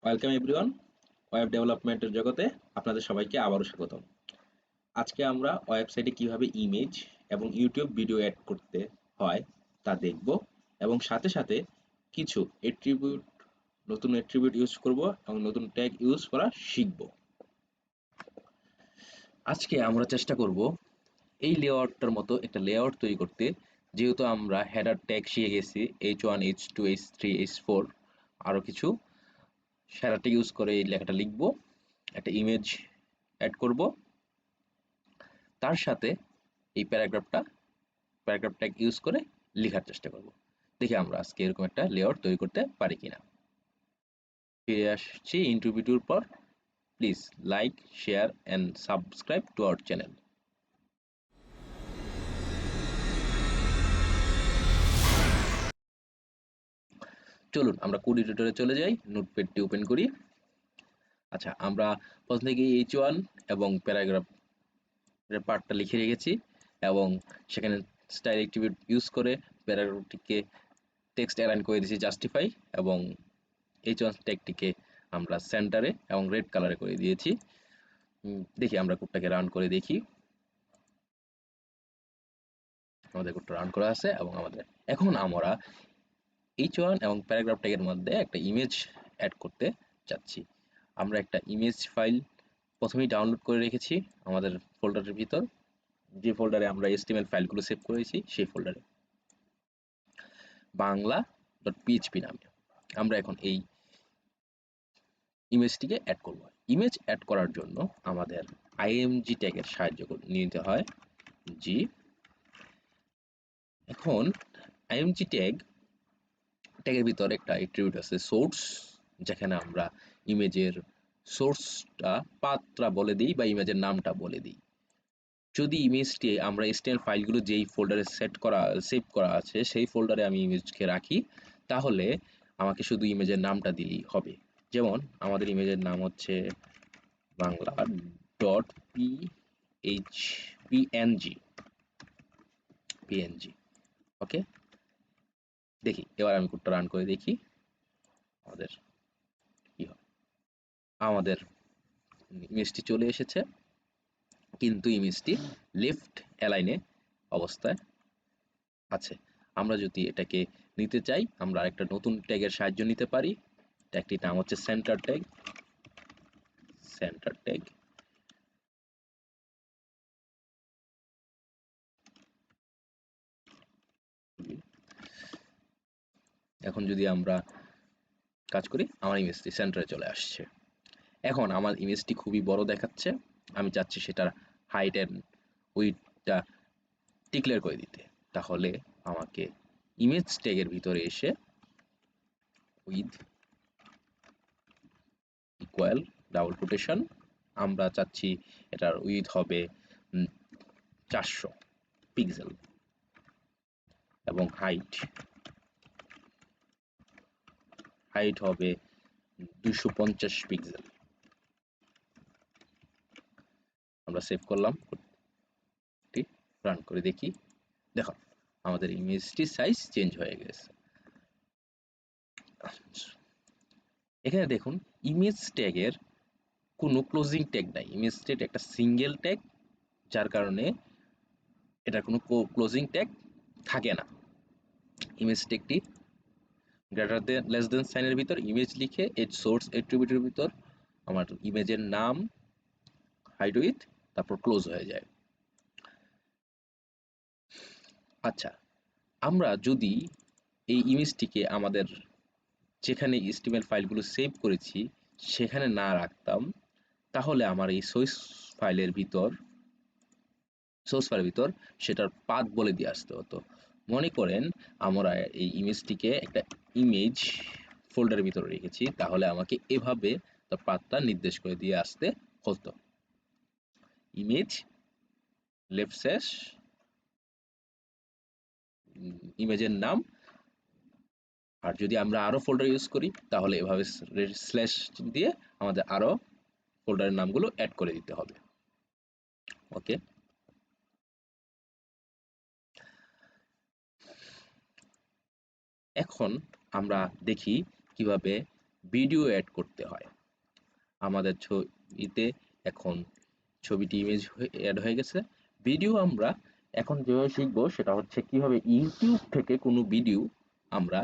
Welcome everyone. Web ডেভেলপমেন্টের জগতে আপনাদের সবাইকে আবারও স্বাগতম। আজকে আমরা ওয়েবসাইটে কিভাবে ইমেজ এবং ইউটিউব ভিডিও অ্যাড করতে হয় তা দেখব এবং সাথে সাথে কিছু নতুন অ্যাট্রিবিউট ইউজ করব এবং নতুন ট্যাগ ইউজ করা শিখব। আজকে আমরা চেষ্টা করব এই লেআউটটার মতো একটা লেআউট তৈরি করতে। যেহেতু আমরা হেডার ট্যাগ শিখে গেছি H1 H2 H3 H4 আরও কিছু, হেডার ইউজ করে এই লেখাটা লিখব, একটা ইমেজ অ্যাড করব, তার সাথে এই প্যারাগ্রাফ ট্যাগ ইউজ করে লেখার চেষ্টা করব। দেখি আমরা আজকে এরকম একটা লেআউট তৈরি করতে পারি কিনা। ফিরে আসছি ইন্টারভিউর পর। Please like, share and subscribe to our channel. চলুন আমরা কোড এডিটরে চলে যাই, নোটপ্যাডটি ওপেন করি। আচ্ছা, আমরা প্রথম থেকে H1 এবং প্যারাগ্রাফের পার্টটা লিখে রেখেছি এবং সেখানে স্টাইল অ্যাট্রিবিউট ইউজ করে প্যারাগ্রাফটিকে টেক্সট অ্যালাইন করে দিয়েছি জাস্টিফাই, এবং H1 ট্যাগটিকে আমরা সেন্টারে এবং রেড কালারে করে দিয়েছি। দেখি আমরা কোডটাকে রান করে দেখি। আমাদের কোডটা রান করা আছে এবং এখন আমরা H1 এবং প্যারাগ্রাফ ট্যাগের মধ্যে একটা ইমেজ অ্যাড করতে চাচ্ছি। আমরা একটা ইমেজ ফাইল প্রথমেই ডাউনলোড করে রেখেছি আমাদের ফোল্ডারের ভিতর, যে ফোল্ডারে আমরা HTML ফাইলগুলো সেভ করেছি সেই ফোল্ডারে bangla.php নামে। আমরা এখন এই ইমেজটিকে অ্যাড করব। ইমেজ অ্যাড করার জন্য আমাদের img ট্যাগের সাহায্য নিতে হয়। এখন img ট্যাগের ভিতরে একটা অ্যাট্রিবিউট আছে সোর্স, যেখানে আমরা ইমেজের সোর্সটা পাথটা বলে দিই বা ইমেজের নামটা বলে দিই। যদি ইমেজটি আমরা HTML ফাইলগুলো যেই ফোল্ডারে সেভ করা আছে সেই ফোল্ডারে আমি ইমেজকে রাখি, তাহলে আমাকে শুধু ইমেজের নামটা দিলেই হবে। যেমন আমাদের ইমেজের নাম হচ্ছে bangla.png। ওকে, দেখি এবার আমি কোডটা রান করে দেখি আমাদের কি হয়। আমাদের ইমেজটি চলে এসেছে, কিন্তু ইমেজটি লেফট অ্যালাইনে অবস্থায় আছে। আমরা যদি এটাকে নিতে চাই, আমরা একটা নতুন ট্যাগের সাহায্য নিতে পারি। ট্যাগটির নাম হচ্ছে সেন্টার ট্যাগ। এখন যদি আমরা কাজ করি, আমার ইমেজটি সেন্টারে চলে আসছে। এখন আমার ইমেজটি খুবই বড় দেখাচ্ছে, আমি চাচ্ছি সেটার হাইট এন্ড উইডথটা ডিক্লেয়ার করে দিতে। তাহলে আমাকে ইমেজ ট্যাগের ভিতরে এসে উইথ ইকুয়াল ডাবল কোটেশন, আমরা চাচ্ছি এটার উইথ হবে 400 পিক্সেল এবং হাইট হবে 250 পিক্সেল। আমরা সেভ করলাম, রান করে দেখি। দেখো আমাদের ইমেজটি সাইজ চেঞ্জ হয়ে গেছে। এখানে দেখুন ইমেজ ট্যাগের কোনো ক্লোজিং ট্যাগ নাই। ইমেজ ট্যাগ একটা সিঙ্গেল ট্যাগ, যার কারণে এটা কোনো ক্লোজিং ট্যাগ থাকে না। ইমেজ ট্যাগটি গ্রেটার দেন লেস দেন সাইনের ভিতর ইমেজ লিখে এর সোর্স অ্যাট্রিবিউটের ভিতর আমার ইমেজের নাম, হাইট উইথ, তারপর ক্লোজ হয়ে যায়। আচ্ছা, আমরা যদি এই ইমেজটিকে আমাদের যেখানে HTML ফাইলগুলো সেভ করেছি সেখানে না রাখতাম, তাহলে আমার এই সোর্স ফাইলের ভিতর সেটার পাথ বলে দিয়ে আসতে হতো। মনে করেন আমরা এই ইমেজটিকে একটা ইমেজ ফোল্ডারের ভিতরে রেখেছি, তাহলে আমাকে এভাবে তার পাথটা নির্দেশ করে দিয়ে আসতে হতো। ইমেজ লেফট স্ল্যাশ ইমেজের নাম, আর যদি আমরা আরো ফোল্ডার ইউজ করি তাহলে এভাবে স্ল্যাশ দিয়ে আমাদের আরো ফোল্ডারের নামগুলো অ্যাড করে দিতে হবে। ওকে, এখন আমরা দেখি কিভাবে ভিডিও অ্যাড করতে হয়। আমাদের ছবিতে এখন ছবিটি ইমেজ অ্যাড হয়ে গেছে। ভিডিও আমরা এখন যেভাবে শিখবো সেটা হচ্ছে কিভাবে ইউটিউব থেকে কোনো ভিডিও আমরা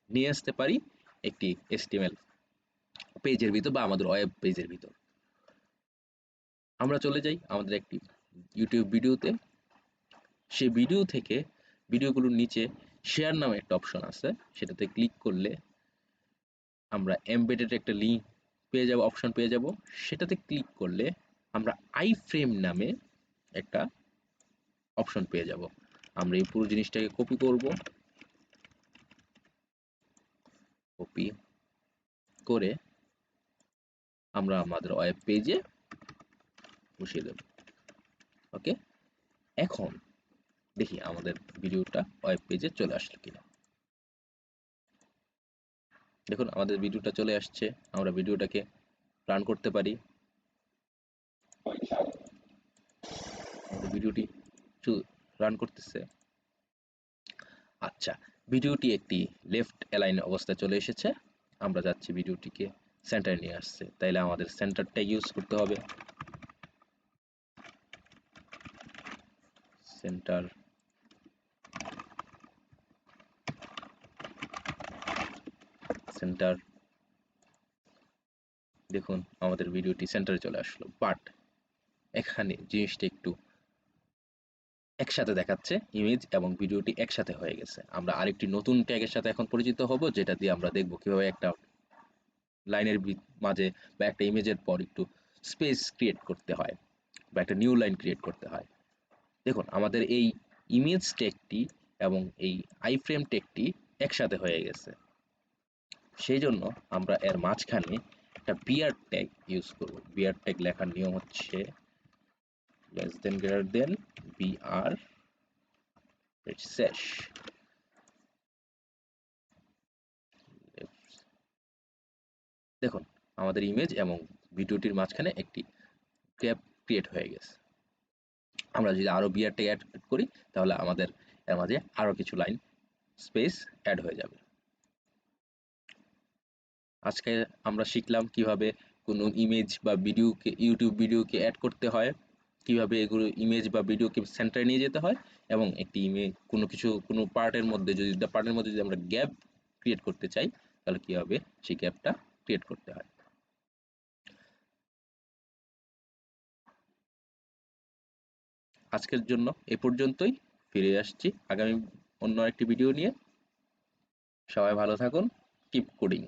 নিয়ে আসতে পারি একটি HTML পেজের ভিতর বা আমাদের ওয়েব পেজের ভিতর। আমরা চলে যাই আমাদের একটি ইউটিউব ভিডিওতে। সেই ভিডিও থেকে ভিডিওগুলোর নিচে শেয়ার নামে একটা অপশন আছে, সেটাতে ক্লিক করলে আমরা এমবেডেড একটা লিঙ্ক পেয়ে যাব, অপশন পেয়ে যাব। সেটাতে ক্লিক করলে আমরা আই ফ্রেম নামে একটা অপশন পেয়ে যাব। আমরা এই পুরো জিনিসটাকে কপি করব, কপি করে আমরা আমাদের ওয়েব পেজে বসিয়ে দেব। ওকে, এখন দেখি আমাদের ভিডিওটা ওয়েব পেজে চলে আসলো কিনা। দেখুন আমাদের ভিডিওটা চলে আসছে। আমরা ভিডিওটাকে রান করতে পারি। আমাদের ভিডিওটি রান করতেছে। আচ্ছা, ভিডিওটি একটি লেফট অ্যালাইন অবস্থায় চলে এসেছে। আমরা যাচ্ছি ভিডিওটিকে সেন্টারে নিয়ে আসছে, তাইলে আমাদের সেন্টার ট্যাগ ইউজ করতে হবে। Centre, centre. দেখুন আমাদের ভিডিওটি সেন্টারে চলে আসলো, বাট এখানে জিনিসটা একটু একসাথে দেখাচ্ছে, ইমেজ এবং ভিডিওটি একসাথে হয়ে গেছে। আমরা আরেকটি নতুন ট্যাগের সাথে এখন পরিচিত হব, যেটা দিয়ে আমরা দেখব কিভাবে একটা লাইনের মাঝে বা একটা ইমেজের পর একটু স্পেস ক্রিয়েট করতে হয় বা একটা নিউ লাইন ক্রিয়েট করতে হয়। দেখুন আমাদের এই ইমেজ ট্যাগটি এবং এই আই ফ্রেম ট্যাগটি একসাথে হয়ে গেছে। সেই জন্য আমরা এর মাঝখানে একটা বিয়ার ট্যাগ ইউজ করব। বিয়ার ট্যাগ লেখার নিয়ম হচ্ছে less than greater than BR শেষ। দেখুন আমাদের ইমেজ এবং ভিডিওটির মাঝখানে একটি গ্যাপ ক্রিয়েট হয়ে গেছে। আমরা যদি আরো বিয়ার ট্যাগ অ্যাড করি তাহলে আমাদের এর মাঝে আরো কিছু লাইন স্পেস অ্যাড হয়ে যাবে। আজকে আমরা শিখলাম কিভাবে কোনো ইমেজ বা ভিডিওকে ইউটিউব ভিডিওকে অ্যাড করতে হয়, কিভাবে এগুলো ইমেজ বা ভিডিওকে সেন্টারে নিয়ে যেতে হয়, এবং একটি ইমেজ কোনো কিছু কোনো পার্টের মধ্যে যদি আমরা গ্যাপ ক্রিয়েট করতে চাই তাহলে কিভাবে সেই গ্যাপটা ক্রিয়েট করতে হয়। আজকের জন্য এ পর্যন্তই। ফিরে আসছি আগামী অন্য একটি ভিডিও নিয়ে। সবাই ভালো থাকুন। Keep coding.